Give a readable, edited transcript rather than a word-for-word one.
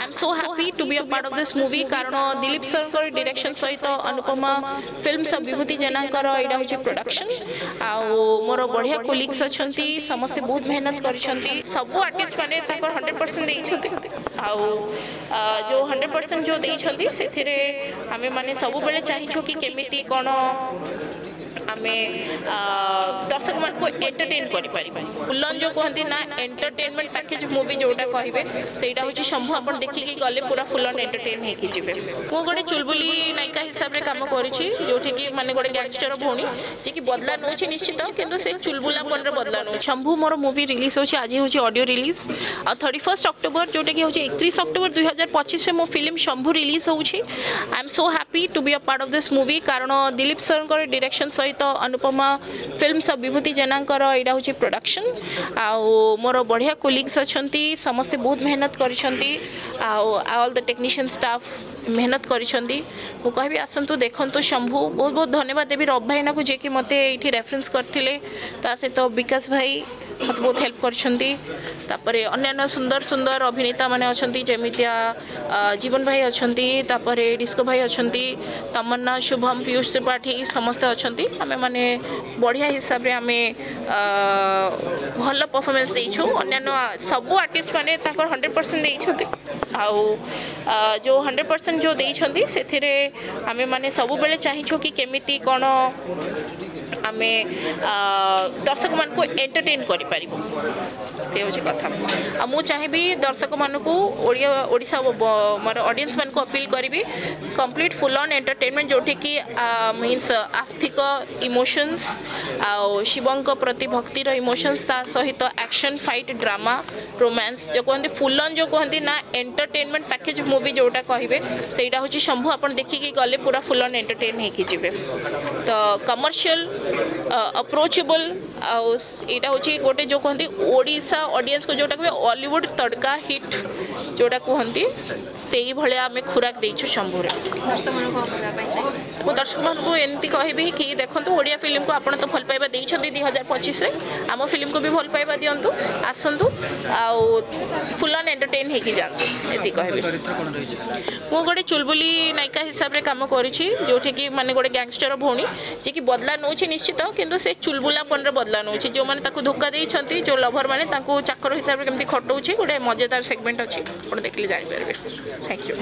M so happy to be a part of this movie कारण Dilip sir direction सहित Anupama films विभूति जेना यहाँ हूँ production मोर बढ़िया कोलिग्स अच्छा समस्ते बहुत मेहनत कर सब आर्टिस्ट मैंने 100% जो 100% जो देइछंती सेथिरे हमें माने सब बेले चाहिछो कि केमिति कोन आमे दर्शक मान को एंटरटेन करि परिबा फुलन जो कहती ना एंटरटेनमेंट पैकेज मूवी जोटा कहिबे सेटा होची शंभु अपन देखि कि गले पूरा फुलन एंटरटेन हे कि जिवे मो गोटे चुलबुली नायिका हिसाब रे काम करिछि जोठी कि माने गोटे गैंगस्टर भौणी जे कि बदला नोछि निश्चित किंतु से चुलबुलापन रे बदला नो शंभु मोर मूवी रिलीज होछि आज होछि ऑडियो रिलीज आ 31 अक्टोबर जोटा कि होछि 31 अक्टोबर 2025 रे मो फिल्म शंभु रिलीज होछि I am so happy to be a part of this movie कारण दिलीप सर डायरेक्शन सहित अनुपमा फिल्म्स विभूति जेना यहाँ हूँ प्रोडक्शन मोर बढ़िया कोलिग्स अच्छा समस्ते बहुत मेहनत कर ऑल द टेक्नीशियन स्टाफ मेहनत करी कहि आसतु देखु शंभु बहुत बहुत धन्यवाद देवी रब भाईना को जे कि मते ये रेफरेंस करथिले ता सहित विकास भाई मत बहुत हेल्प करपरे अन्य सुंदर सुंदर अभिनेता माने अछंती जेमितिया जीवन भाई अछंती तापरे डिस्को भाई अछंती तमन्ना शुभम पीयूष त्रिपाठी समस्त अछंती आमे माने बढ़िया हिसाब रे आमे भल परफॉर्मेंस देइछु अन्य सब आर्टिस्ट माने ताकर 100% देइछंती जो 100% जो देइछंती सेथिरे आमे माने सब बेले चाहिछो कि केमिति कोन आमे दर्शक मान को एंटरटेन करि परिबो से होची कथा मु चाहेबी दर्शक मान को ओडिशा मोर ऑडियंस मान को अपील करी कंप्लीट फुल ऑन एंटरटेनमेंट जोठी कि मीन्स आस्थिक इमोशंस शिवंक प्रति भक्तिर इमोशंस ता सहित एक्शन फाइट ड्रामा रोमांस जो कहते फुल ऑन जो कहती ना एंटरटेनमेंट पैकेज मूवी जोटा कहे सेटा हूँ शंभु आप देखिकी गले पूरा फुल ऑन एंटरटेन होगी जी तो कमर्शियल अप्रोचेबल यहाँ हूँ गोटे जो कहती ओडिशा ऑडियंस को जोटा कहे हॉलीवुड तड़का हिट जोटा कहती से ही भाया आम खुराक देचु शंभु मु दर्शक मान को एमती कहि कि देखो ओडिया फिल्म को आप तो भल पाइबा देइछंती 2025 आम फिल्म को भी भल पाइबा दिंतु आसतु फुल ऑन एंटरटेन होगी जाती कहबी मु गोटे चुलबुली नायिका हिसाब रे काम करिछि जोठी कि माने गोटे गैंगस्टर भौणी जे कि बदला नोछि निश्चित किंतु से चुलबुलापन रे बदला नोछि जो माने ताकू धोखा देइछंती जो लभर माने ताकू चाकर हिसाब रे केमती खटौछि गोटे मजेदार सेगमेंट अछि आपण देखले जानि परबे थैंक यू